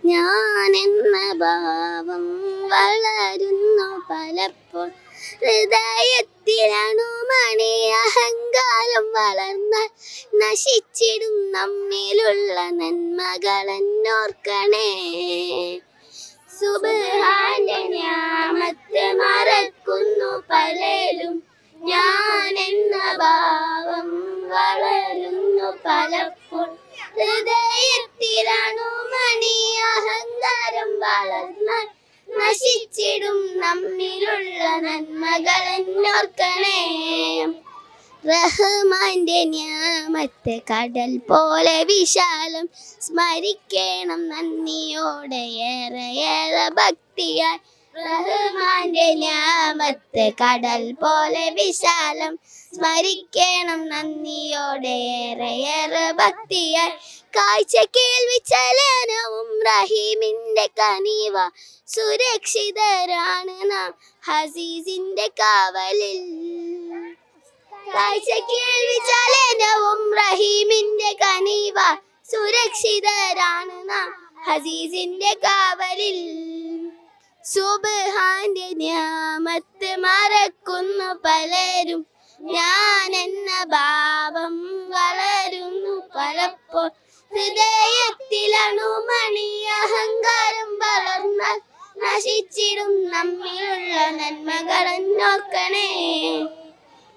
ഞാനെന്ന ഭാവം വളരുന്നു പലപ്പോൾ. ഹൃദയത്തിലണുമണി അഹങ്കാരം വളർന്നാൽ നശിച്ചിടും നമ്മിലുള്ള നന്മകളെന്നോർക്കണേ. സുബ്ഹാന്റെ നിഅമത്ത് മറക്കുന്നു പലരും. ഞാനെന്ന ഭാവം വളരുന്നു പലപ്പോൾ. ഹൃദയത്തിലണുമണി അഹങ്കാരം വളർന്നാൽ നശിച്ചിടും നമ്മിലുള്ള നന്മകളെന്നോർക്കണേ. റഹ്മാന്റെ നിഅമത്ത് കടൽ പോലെ വിശാലം. സ്മരിക്കണം നന്ദിയോടെ ഏറെ ഏറെ ഭക്തിയാൽ. റഹ്മാന്റെ നിഅമത്ത് കടൽ പോലെ വിശാലം. സ്മരിക്കണം നന്ദിയോടെ ഏറെ ഏറെ ഭക്തിയാൽ. കാഴ്ച കേൾവി ചലനവും റഹീമിന്റെ കനിവ. സുരക്ഷിതരാണ് നാം ഹസീസിന്റെ കാവലിൽ. കാഴ്ച കേൾവി ചലനവും റഹീമിന്റെ കനിവ. സുരക്ഷിതരാണ് നാം ഹസീസിന്റെ കാവലിൽ. സുബ്ഹാന്റെ നിഅമത്ത് മറക്കുന്നു പലരും. ഞാനെന്ന ഭാവം വളരുന്നു പലപ്പോൾ. ഹൃദയത്തിലണുമണി അഹങ്കാരം വളർന്നാൽ നശിച്ചിടും നമ്മിലുള്ള നന്മകളെന്നോർക്കണേ.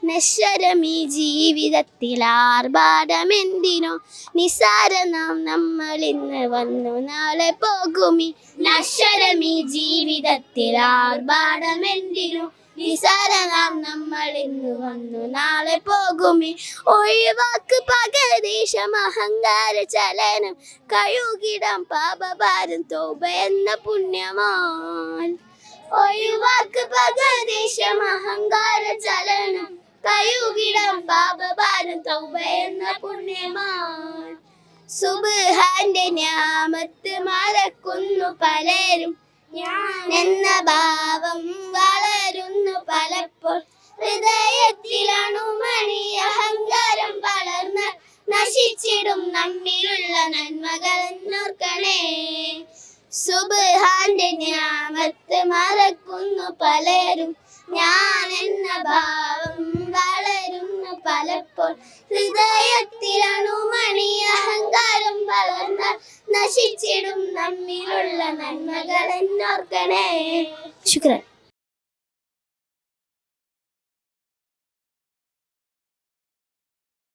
നശ്വരമീ ജീവിതത്തിൽ ആർഭാടമെന്തിനോ. നിസാര നാം നമ്മളിന്ന് വന്നു നാളെ പോകുമി. നശ്വരമീ ജീവിതത്തിൽ ആർഭാടമെന്തിനോ. നിസാര നാം നമ്മളിന്ന് വന്നു നാളെ പോകുമി. ഒഴിവാക്ക് പകദേശം അഹങ്കാര ചലനം. കഴുകിടാം പാപഭാരം തൗബ എന്ന പുണ്യമാൽ. ഒഴിവാക്ക് പകദേശം അഹങ്കാര ചലനം. കഴുകിടാം പാപഭാരം തൗബ എന്ന പുണ്യമാൽ. സുബ്ഹാന്റെ നിഅമത്ത് മറക്കുന്നു പലരും. ഞാനെന്ന ഭാവം വളരുന്നു പലപ്പോൾ. ഹൃദയത്തിലണുമണി അഹങ്കാരം വളർന്ന് നശിച്ചിടും നമ്മിലുള്ള നന്മകളെന്നോർക്കണേ. സുബ്ഹാന്റെ നിഅമത്ത് മറക്കുന്നു പലരും. ഞാനെന്ന ഭാവം വളരുന്നു പലപ്പോൾ. ഹൃദയത്തിലണുമണി അഹങ്കാരം വളർന്നാൽ നശിച്ചിടും നമ്മിലുള്ള നന്മകളെന്നോർക്കണേ. ശുക്രാൻ.